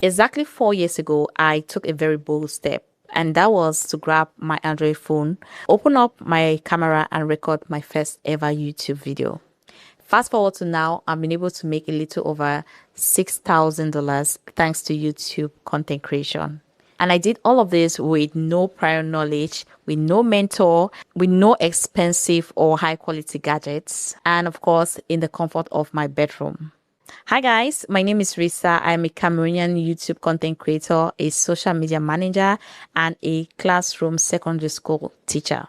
Exactly 4 years ago, I took a very bold step, and that was to grab my Android phone, open up my camera, and record my first ever YouTube video. Fast forward to now, I've been able to make a little over $6,000 thanks to YouTube content creation. And I did all of this with no prior knowledge, with no mentor, with no expensive or high quality gadgets, and of course, in the comfort of my bedroom. Hi guys, my name is Risa. I'm a Cameroonian YouTube content creator, a social media manager, and a classroom secondary school teacher.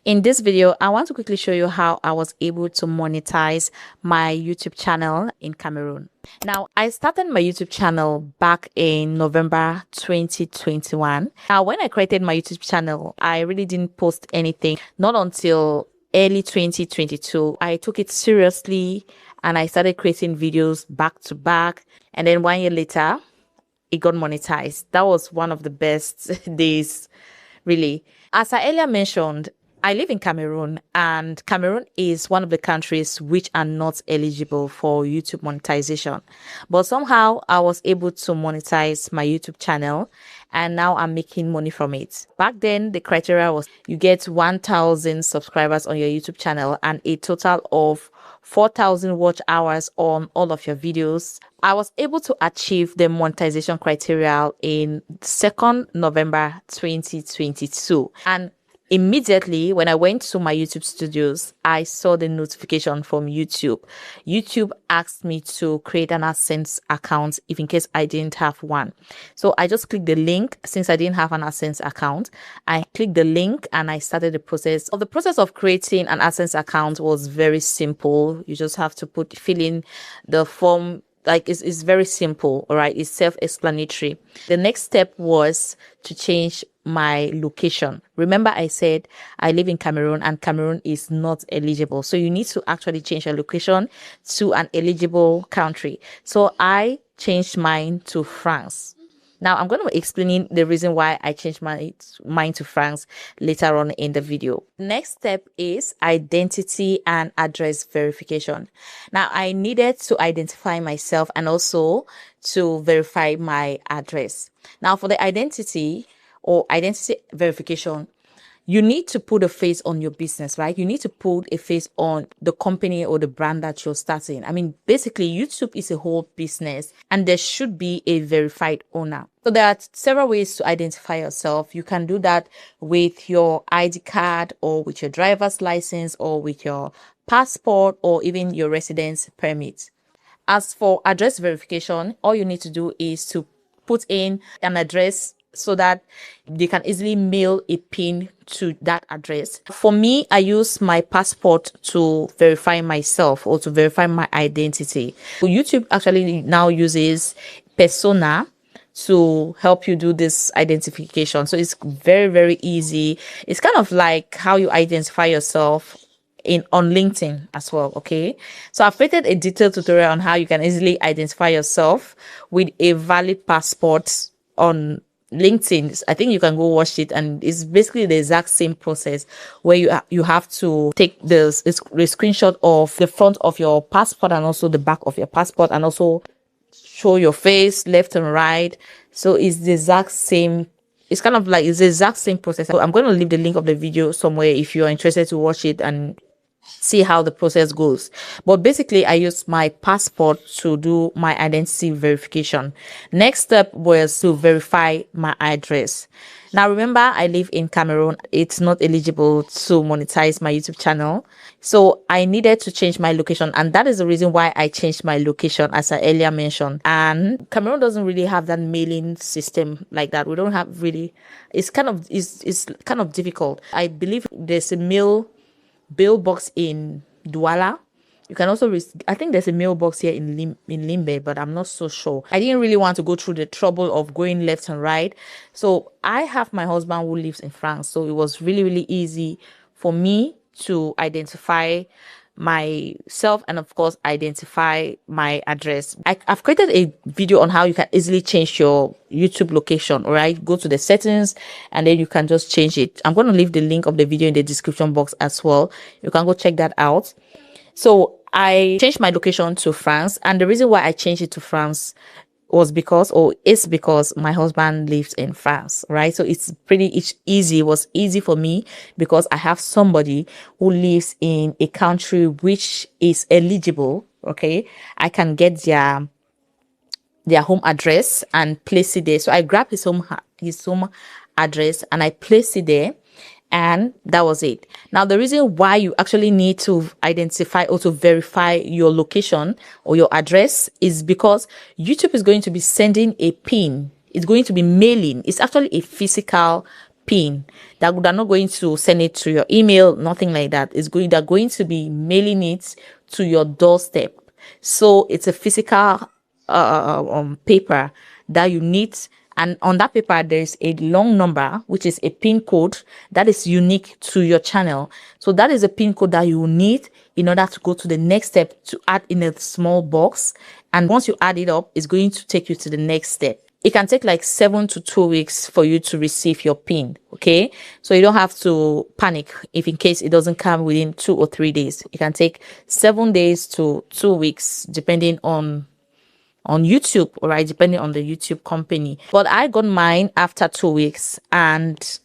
In this video, I want to quickly show you how I was able to monetize my YouTube channel in Cameroon. Now, I started my YouTube channel back in November 2021. Now, when I created my YouTube channel, I really didn't post anything, not until early 2022. I took it seriously and I started creating videos back to back. And then 1 year later, it got monetized. That was one of the best days, really. As I earlier mentioned, I live in Cameroon, and Cameroon is one of the countries which are not eligible for YouTube monetization. But somehow I was able to monetize my YouTube channel, and now I'm making money from it. Back then, the criteria was you get 1,000 subscribers on your YouTube channel and a total of 4,000 watch hours on all of your videos. I was able to achieve the monetization criteria in 2nd November 2022. And immediately when I went to my YouTube studios, I saw the notification from YouTube. YouTube asked me to create an AdSense account if in case I didn't have one. So I just clicked the link. Since I didn't have an AdSense account, I clicked the link and I started the process. The process of creating an AdSense account was very simple. You just have to fill in the form. Like it's very simple, all right? It's self-explanatory. The next step was to change my location. Remember, I said I live in Cameroon and Cameroon is not eligible. So you need to actually change your location to an eligible country. So I changed mine to France. Now, I'm going to explain the reason why I changed mine to France later on in the video. Next step is identity and address verification. Now, I needed to identify myself and also to verify my address. Now, for the identity verification, you need to put a face on your business, right? You need to put a face on the company or the brand that you're starting. I mean, basically, YouTube is a whole business and there should be a verified owner. So there are several ways to identify yourself. You can do that with your ID card or with your driver's license or with your passport or even your residence permit. As for address verification, all you need to do is to put in an address so that they can easily mail a pin to that address. For me, I use my passport to verify myself or to verify my identity. So YouTube actually now uses persona to help you do this identification. So it's very, very easy. It's kind of like how you identify yourself on LinkedIn as well. Okay, so I've created a detailed tutorial on how you can easily identify yourself with a valid passport on LinkedIn. I think you can go watch it, and it's basically the exact same process where you have to take the screenshot of the front of your passport and also the back of your passport and also show your face left and right. So it's the exact same. It's kind of like it's the exact same process. So I'm going to leave the link of the video somewhere if you are interested to watch it and see how the process goes. But basically, I used my passport to do my identity verification. Next step was to verify my address. Now, remember, I live in Cameroon. It's not eligible to monetize my YouTube channel. So I needed to change my location. And that is the reason why I changed my location, as I earlier mentioned. And Cameroon doesn't really have that mailing system like that. We don't have really, it's kind of difficult. I believe there's a mailbox in Douala. You can also I think there's a mailbox here in Limbe, but I'm not so sure. I didn't really want to go through the trouble of going left and right. So I have my husband who lives in France. So it was really, really easy for me to identify myself and of course identify my address. I've created a video on how you can easily change your YouTube location. All right, go to the settings and then you can just change it. I'm going to leave the link of the video in the description box as well. You can go check that out. So I changed my location to France, and the reason why I changed it to France was because, or it's because, my husband lives in France, right? So it's easy. It was easy for me because I have somebody who lives in a country which is eligible. Okay, I can get their home address and place it there. So I grabbed his home address and I placed it there, and that was it. Now, the reason why you actually need to identify or to verify your location or your address is because YouTube is going to be sending a pin. It's going to be mailing. It's actually a physical pin that they're not going to send it to your email, nothing like that. They're going to be mailing it to your doorstep. So it's a physical paper that you need, and on that paper there's a long number which is a pin code that is unique to your channel. So that is a pin code that you will need in order to go to the next step, to add in a small box, and once you add it up, it's going to take you to the next step. It can take like 7 to 2 weeks for you to receive your pin. Okay, so you don't have to panic if in case it doesn't come within 2 or 3 days. It can take 7 days to 2 weeks depending on YouTube, all right, depending on the YouTube company. But I got mine after 2 weeks, and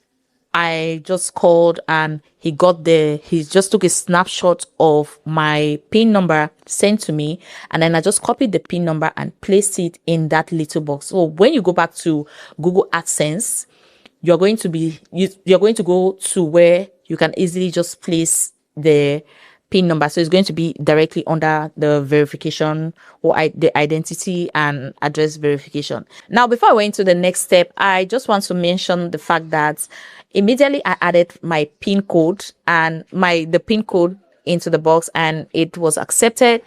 I just called and he just took a snapshot of my PIN number, sent to me, and then I just copied the PIN number and placed it in that little box. So when you go back to Google AdSense, you're going to go to where you can easily just place the PIN number. So it's going to be directly under the verification or the identity and address verification. Now, before I went to the next step, I just want to mention the fact that immediately I added my PIN code and the PIN code into the box, and it was accepted.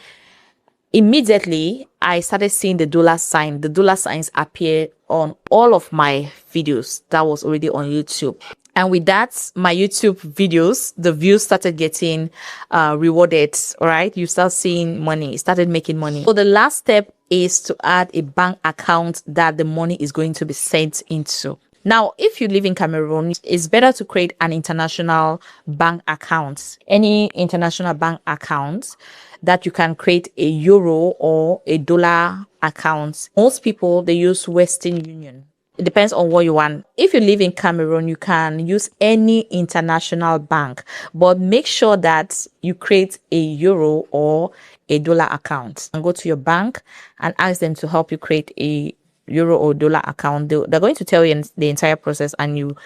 Immediately, I started seeing the dollar sign. The dollar signs appear on all of my videos that was already on YouTube. And with that, my YouTube videos, the views started getting rewarded. All right, you start seeing money, started making money. So the last step is to add a bank account that the money is going to be sent into. Now, if you live in Cameroon, it's better to create an international bank account, any international bank account that you can create a euro or a dollar account. Most people, they use Western Union. It depends on what you want. If you live in Cameroon, you can use any international bank, but make sure that you create a euro or a dollar account and go to your bank and ask them to help you create a euro or dollar account. They're going to tell you the entire process, and you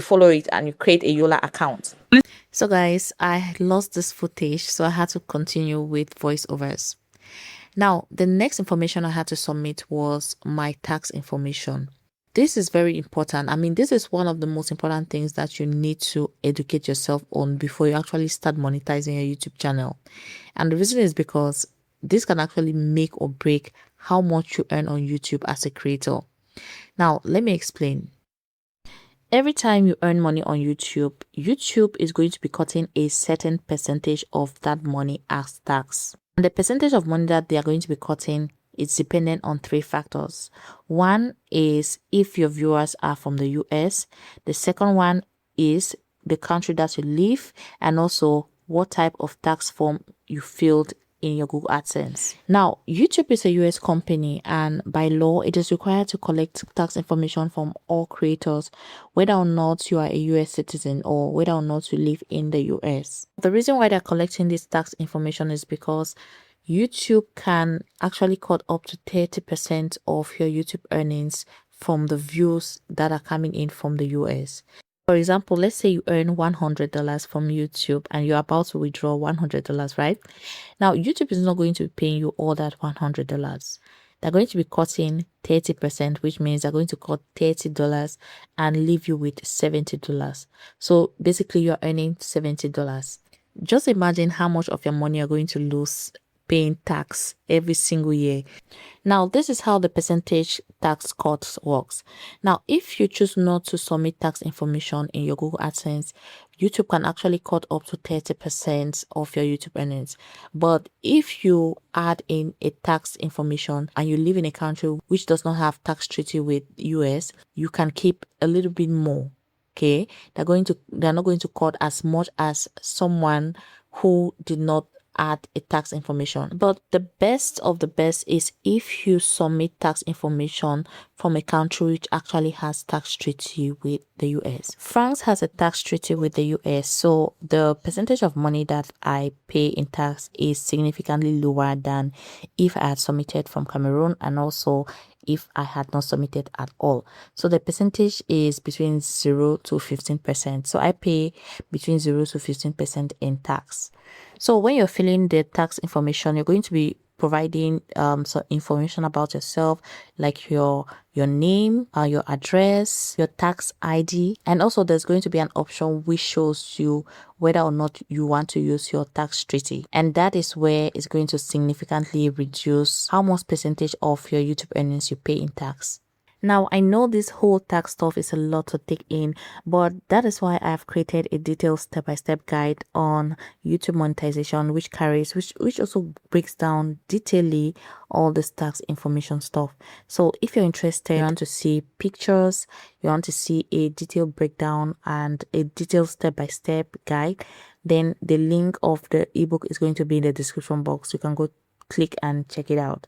follow it and you create a dollar account. So guys, I lost this footage, so I had to continue with voiceovers. Now, the next information I had to submit was my tax information. This is very important. I mean, this is one of the most important things that you need to educate yourself on before you actually start monetizing your YouTube channel. And the reason is because this can actually make or break how much you earn on YouTube as a creator. Now, let me explain. Every time you earn money on YouTube, YouTube is going to be cutting a certain percentage of that money as tax. And the percentage of money that they are going to be cutting is dependent on 3 factors. One is if your viewers are from the US. The second one is the country that you live, and also what type of tax form you filled in your Google AdSense. Now, YouTube is a US company, and by law, it is required to collect tax information from all creators, whether or not you are a US citizen or whether or not you live in the US. The reason why they're collecting this tax information is because YouTube can actually cut up to 30% of your YouTube earnings from the views that are coming in from the US. For example, let's say you earn $100 from YouTube and you're about to withdraw $100, right? Now, YouTube is not going to be paying you all that $100. They're going to be cutting 30%, which means they're going to cut $30 and leave you with $70. So basically, you're earning $70. Just imagine how much of your money you're going to lose paying tax every single year. Now, this is how the percentage tax cut works. Now, if you choose not to submit tax information in your Google AdSense, YouTube can actually cut up to 30% of your YouTube earnings. But if you add in a tax information and you live in a country which does not have tax treaty with US, you can keep a little bit more. Okay, they're not going to cut as much as someone who did not add a tax information. But the best of the best is if you submit tax information from a country which actually has tax treaty with the US. France has a tax treaty with the US, so the percentage of money that I pay in tax is significantly lower than if I had submitted from Cameroon, and also if I had not submitted at all. So the percentage is between 0 to 15%. So I pay between 0 to 15% in tax. So when you're filling the tax information, you're going to be providing some information about yourself, like your name, your address, your tax ID, and also there's going to be an option which shows you whether or not you want to use your tax treaty, and that is where it's going to significantly reduce how much percentage of your YouTube earnings you pay in tax. Now, I know this whole tax stuff is a lot to take in, but that is why I've created a detailed step-by-step guide on YouTube monetization, which also breaks down detailedly all this tax information stuff. So if you're interested, you want to see pictures, you want to see a detailed breakdown and a detailed step-by-step guide, then the link of the ebook is going to be in the description box. You can go click and check it out.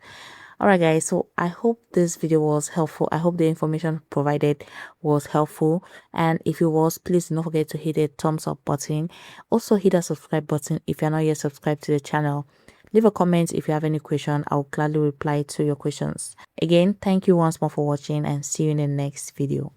Alright guys, so I hope this video was helpful. I hope the information provided was helpful, and if it was, please do not forget to hit the thumbs up button. Also hit the subscribe button if you're not yet subscribed to the channel. Leave a comment if you have any question. I'll gladly reply to your questions. Again, thank you once more for watching, and see you in the next video.